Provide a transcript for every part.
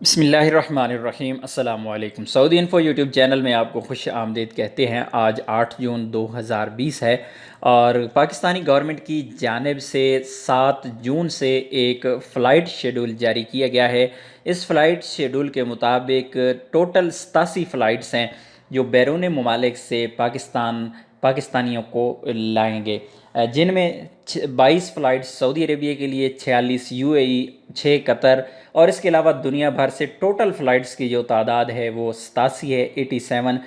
बिस्मिल्लाहिर्रहमानिर्रहीम अस्सलाम वालेकुम। सऊदी इन्फो यूट्यूब चैनल में आपको खुश आमदीद कहते हैं। आज 8 जून 2020 है और पाकिस्तानी गवर्नमेंट की जानिब से 7 जून से एक फ़्लाइट शेड्यूल जारी किया गया है। इस फ़्लाइट शेड्यूल के मुताबिक टोटल 87 फ़्लाइट्स हैं जो बैरून मुमालिक से पाकिस्तानियों को लाएंगे, जिनमें 22 फ़्लाइट सऊदी अरेबिया के लिए, 46 यूएई, 6 कतर और इसके अलावा दुनिया भर से टोटल फ़्लाइट्स की जो तादाद है वो 87 है, 87।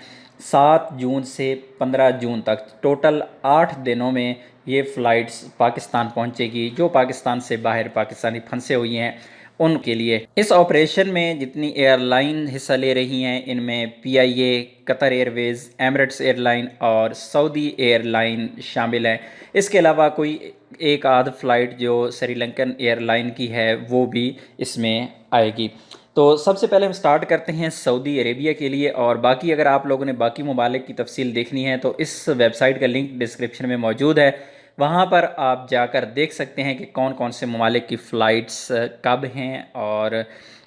7 जून से 15 जून तक टोटल 8 दिनों में ये फ़्लाइट्स पाकिस्तान पहुंचेगी। जो पाकिस्तान से बाहर पाकिस्तानी फंसे हुए हैं उनके लिए इस ऑपरेशन में जितनी एयरलाइन हिस्सा ले रही हैं, इनमें PIA, Qatar Airways, Emirates airline और सऊदी एयरलाइन शामिल हैं। इसके अलावा कोई एक आध फ़्लाइट जो श्रीलंकन एयरलाइन की है वो भी इसमें आएगी। तो सबसे पहले हम स्टार्ट करते हैं सऊदी अरेबिया के लिए, और बाकी अगर आप लोगों ने बाकी ममालिक की तफसील देखनी है तो इस वेबसाइट का लिंक डिस्क्रिप्शन में मौजूद है। वहाँ पर आप जाकर देख सकते हैं कि कौन कौन से ममालिक की फ़्लाइट्स कब हैं और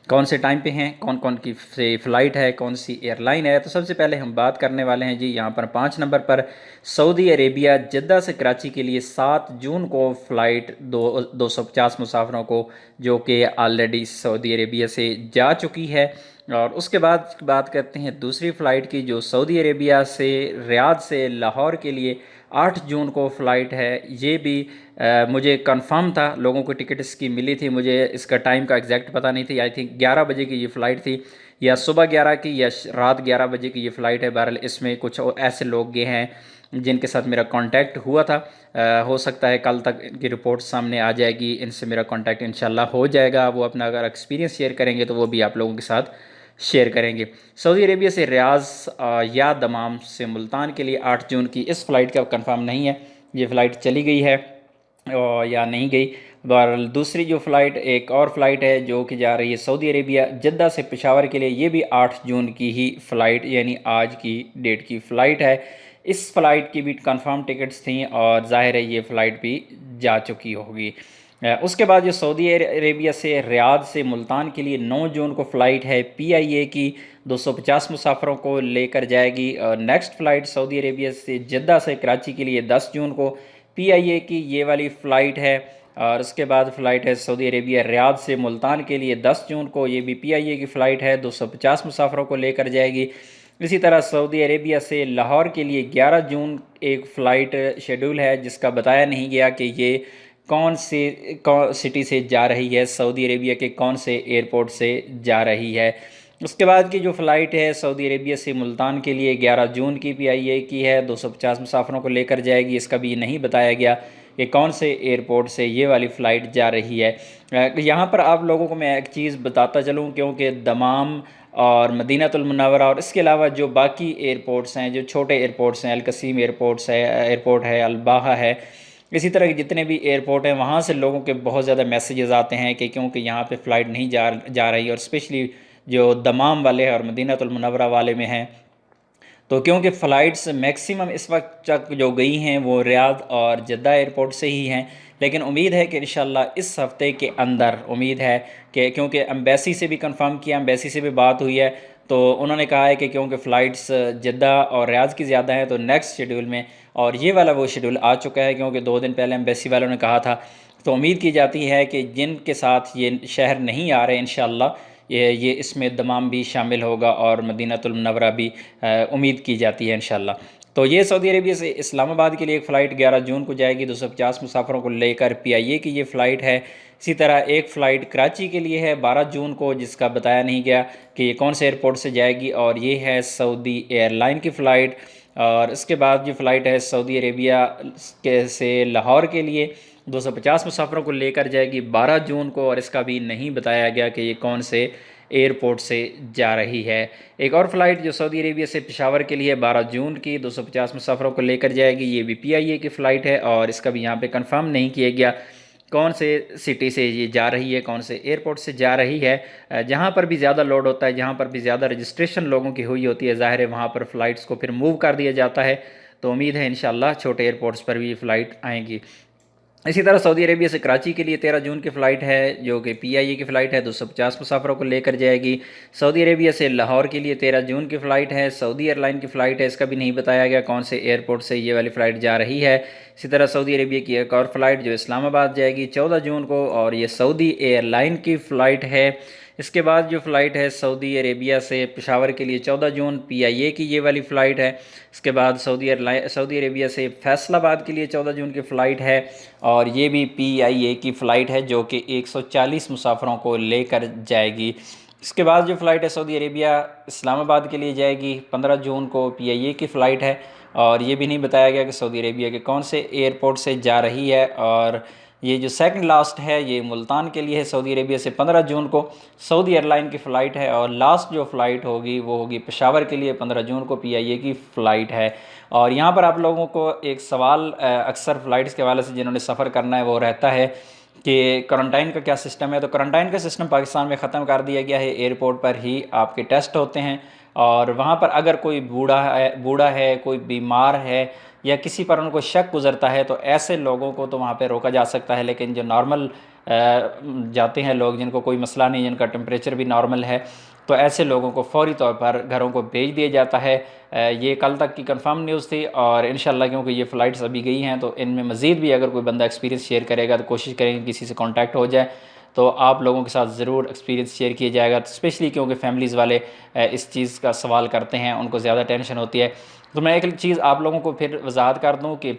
कौन से टाइम पे हैं, कौन कौन की से फ़्लाइट है, कौन सी एयरलाइन है। तो सबसे पहले हम बात करने वाले हैं जी यहाँ पर 5 नंबर पर सऊदी अरेबिया जद्दा से कराची के लिए 7 जून को फ़्लाइट 250 मुसाफिरों को, जो कि ऑलरेडी सऊदी अरेबिया से जा चुकी है। और उसके बाद बात करते हैं दूसरी फ़्लाइट की, जो सऊदी अरेबिया से रियाद से लाहौर के लिए 8 जून को फ़्लाइट है। ये भी मुझे कंफर्म था, लोगों को टिकट इसकी मिली थी, मुझे इसका टाइम का एग्जैक्ट पता नहीं थी। आई थिंक 11 बजे की ये फ़्लाइट थी, या सुबह 11 की या रात 11 बजे की ये फ़्लाइट है। बहरहाल इसमें कुछ ऐसे लोग गए हैं जिनके साथ मेरा कांटेक्ट हुआ था। हो सकता है कल तक इनकी रिपोर्ट सामने आ जाएगी, इनसे मेरा कांटेक्ट इंशाल्लाह हो जाएगा। वो अपना अगर एक्सपीरियंस शेयर करेंगे तो वो भी आप लोगों के साथ शेयर करेंगे। सऊदी अरेबिया से रियाज या दमाम से मुल्तान के लिए 8 जून की इस फ़्लाइट का कंफर्म नहीं है, ये फ़्लाइट चली गई है या नहीं गई। बहरहाल दूसरी जो फ़्लाइट, एक और फ़्लाइट है जो कि जा रही है सऊदी अरेबिया जद्दा से पेशावर के लिए, ये भी 8 जून की ही फ़्लाइट यानी आज की डेट की फ़्लाइट है। इस फ़्लाइट की भी कंफर्म टिकट्स थी और ज़ाहिर है ये फ़्लाइट भी जा चुकी होगी। उसके बाद जो सऊदी अरेबिया से रियाद से मुल्तान के लिए 9 जून को फ़्लाइट है, पीआईए की 250 मुसाफिरों को लेकर जाएगी। और नेक्स्ट फ़्लाइट सऊदी अरेबिया से जद्दा से कराची के लिए 10 जून को, पीआईए की ये वाली फ़्लाइट है। और उसके बाद फ़्लाइट है सऊदी अरेबिया रियाद से मुल्तान के लिए 10 जून को, ये भी पीआईए की फ़्लाइट है, 250 मुसाफिरों को लेकर जाएगी। इसी तरह सऊदी अरेबिया से लाहौर के लिए 11 जून एक फ़्लाइट शेड्यूल है, जिसका बताया नहीं गया कि ये कौन सिटी से जा रही है, सऊदी अरेबिया के कौन से एयरपोर्ट से जा रही है। उसके बाद की जो फ़्लाइट है सऊदी अरेबिया से मुल्तान के लिए 11 जून की पीआईए की है, 250 मुसाफिरों को लेकर जाएगी। इसका भी नहीं बताया गया कि कौन से एयरपोर्ट से ये वाली फ़्लाइट जा रही है। यहाँ पर आप लोगों को मैं एक चीज़ बताता चलूँ, क्योंकि दमाम और मदीनातुल मुनव्वरा और इसके अलावा जो बाकी एयरपोर्ट्स हैं, जो छोटे एयरपोर्ट्स हैं, अल कसीम एयरपोर्ट है, अलबाहा है, इसी तरह के जितने भी एयरपोर्ट हैं, वहाँ से लोगों के बहुत ज़्यादा मैसेजेस आते हैं कि क्योंकि यहाँ पे फ़्लाइट नहीं जा रही, और स्पेशली जो दमाम वाले हैं और मदीनातुल मुनव्वरा वाले में हैं, तो क्योंकि फ़्लाइट्स मैक्सिमम इस वक्त तक जो गई हैं वो रियाद और जद्दा एयरपोर्ट से ही हैं। लेकिन उम्मीद है कि इंशाल्लाह इस हफ़्ते के अंदर, उम्मीद है कि, क्योंकि एम्बेसी से भी कंफर्म किया, एम्बेसी से भी बात हुई है, तो उन्होंने कहा है कि क्योंकि फ़्लाइट्स जद्दा और रियाद की ज़्यादा हैं तो नेक्स्ट शेड्यूल में, और ये वाला वो शेड्यूल आ चुका है क्योंकि 2 दिन पहले एम्बेसी वालों ने कहा था। तो उम्मीद की जाती है कि जिनके साथ ये शहर नहीं आ रहे, इंशाल्लाह ये इसमें दमाम भी शामिल होगा और मदीनातुल मुनव्वरा भी उम्मीद की जाती है इंशाल्लाह। तो ये सऊदी अरेबिया से इस्लामाबाद के लिए एक फ़्लाइट 11 जून को जाएगी, 250 मुसाफिरों को लेकर, पीआईए की ये फ़्लाइट है। इसी तरह एक फ़्लाइट कराची के लिए है 12 जून को, जिसका बताया नहीं गया कि ये कौन से एयरपोर्ट से जाएगी, और ये है सऊदी एयरलाइन की फ़्लाइट। और इसके बाद जो फ़्लाइट है सऊदी अरेबिया से लाहौर के लिए 250 मुसाफिरों को लेकर जाएगी 12 जून को, और इसका भी नहीं बताया गया कि ये कौन से एयरपोर्ट से जा रही है। एक और फ़्लाइट जो सऊदी अरेबिया से पेशावर के लिए 12 जून की 250 मुसाफिरों को लेकर जाएगी, ये भी पीआईए की फ़्लाइट है, और इसका भी यहाँ पे कंफर्म नहीं किया गया कौन से सिटी से ये जा रही है, कौन से एयरपोर्ट से जा रही है। जहाँ पर भी ज़्यादा लोड होता है, जहाँ पर भी ज़्यादा रजिस्ट्रेशन लोगों की हुई होती है, ज़ाहिर है वहाँ पर फ़्लाइट्स को फिर मूव कर दिया जाता है। तो उम्मीद है इंशाल्लाह छोटे एयरपोर्ट्स पर भी ये फ़्लाइट आएंगी। इसी तरह सऊदी अरेबिया से कराची के लिए 13 जून की फ़्लाइट है, जो कि PIA की फ़्लाइट है, 250 मुसाफरों को लेकर जाएगी। सऊदी अरेबिया से लाहौर के लिए 13 जून की फ़्लाइट है, सऊदी एयरलाइन की फ़्लाइट है, इसका भी नहीं बताया गया कौन से एयरपोर्ट से ये वाली फ़्लाइट जा रही है। इसी तरह सऊदी अरेबिया की एक और फ़्लाइट जो इस्लामाबाद जाएगी 14 जून को, और ये सऊदी एयरलाइन की फ़्लाइट है। इसके बाद जो फ़्लाइट है सऊदी अरेबिया से पेशावर के लिए 14 जून, PIA की ये वाली फ़्लाइट है। इसके बाद सऊदी अरेबिया से फैसलाबाद के लिए 14 जून की फ़्लाइट है, और ये भी PIA की फ़्लाइट है जो कि 140 मुसाफरों को लेकर जाएगी। इसके बाद जो फ़्लाइट है सऊदी अरेबिया इस्लामाबाद के लिए जाएगी 15 जून को, PIA की फ़्लाइट है, और ये भी नहीं बताया गया कि सऊदी अरेबिया के कौन से एयरपोर्ट से जा रही है। और ये जो सेकंड लास्ट है ये मुल्तान के लिए है, सऊदी अरेबिया से 15 जून को सऊदी एयरलाइन की फ़्लाइट है, और लास्ट जो फ़्लाइट होगी वो होगी पेशावर के लिए 15 जून को, PIA की फ़्लाइट है। और यहाँ पर आप लोगों को एक सवाल अक्सर फ़्लाइट्स के हवाले से जिन्होंने सफ़र करना है वो रहता है कि क्वारंटाइन का क्या सिस्टम है। तो क्वारंटाइन का सिस्टम पाकिस्तान में ख़त्म कर दिया गया है, एयरपोर्ट पर ही आपके टेस्ट होते हैं, और वहाँ पर अगर कोई बूढ़ा है, कोई बीमार है, या किसी पर उनको शक गुजरता है तो ऐसे लोगों को तो वहाँ पे रोका जा सकता है। लेकिन जो नॉर्मल जाते हैं लोग, जिनको कोई मसला नहीं, जिनका टेम्परेचर भी नॉर्मल है, तो ऐसे लोगों को फ़ौरी तौर पर घरों को भेज दिया जाता है। ये कल तक की कंफर्म न्यूज़ थी, और इंशाल्लाह क्योंकि ये फ़्लाइट्स अभी गई हैं तो इनमें मज़ीद भी अगर कोई बंदा एक्सपीरियंस शेयर करेगा तो कोशिश करेंगे किसी से कांटेक्ट हो जाए, तो आप लोगों के साथ ज़रूर एक्सपीरियंस शेयर किया जाएगा। तो स्पेशली क्योंकि फैमिलीज़ वाले इस चीज़ का सवाल करते हैं, उनको ज़्यादा टेंशन होती है। तो मैं एक चीज़ आप लोगों को फिर वजाहत कर दूँ कि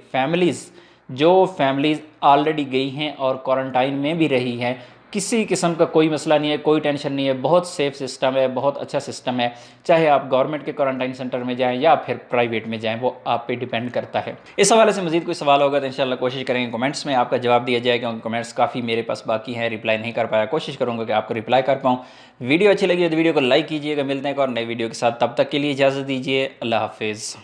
जो फैमिलीज़ ऑलरेडी गई हैं और क्वारंटाइन में भी रही हैं, किसी किस्म का कोई मसला नहीं है, कोई टेंशन नहीं है, बहुत सेफ़ सिस्टम है, बहुत अच्छा सिस्टम है। चाहे आप गवर्नमेंट के क्वारंटाइन सेंटर में जाएं या फिर प्राइवेट में जाएं, वो आप पे डिपेंड करता है। इस हवाले से मज़ीद कोई सवाल होगा तो इंशाल्लाह कोशिश करेंगे कमेंट्स में आपका जवाब दिया जाए, क्योंकि कमेंट्स काफ़ी मेरे पास बाकी हैं, रिप्लाई नहीं कर पाया। कोशिश करूँगा कि आपको रिप्लाई कर पाऊँ। वीडियो अच्छी लगी तो वीडियो को लाइक कीजिएगा। मिलते हैं एक और नई वीडियो के साथ, तब तक के लिए इजाज़त दीजिए। अल्लाह हाफिज़।